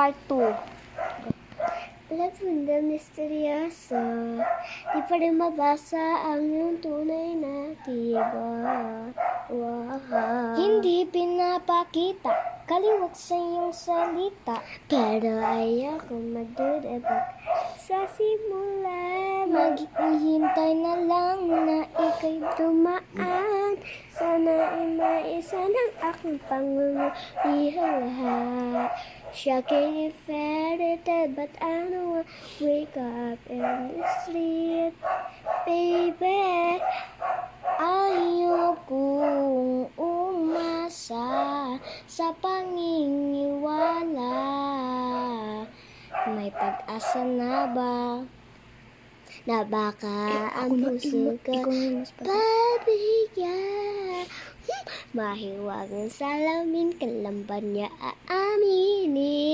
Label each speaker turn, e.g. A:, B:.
A: part 2.
B: Love na misteryoso, di pa rin mabasa ang iyong tunay na tibok. Wow.
A: Hindi pinapakita, kaliwat sa iyong salita.
B: Pero ayoko magduda sa simula.
A: Maghihintay na lang na ika'y
B: Tumaan, sana ay maisa ng aking pangungulihang lahat. Shocking if edited, but I don't wanna wake up in the street, baby.
A: ayokong umasa sa panginiwala. May pag-asa na ba?
B: Na baka ang puso ko
A: Ikaw na mas
B: pabigyan. Mahiwagang salamin, kalamban niya aaminin.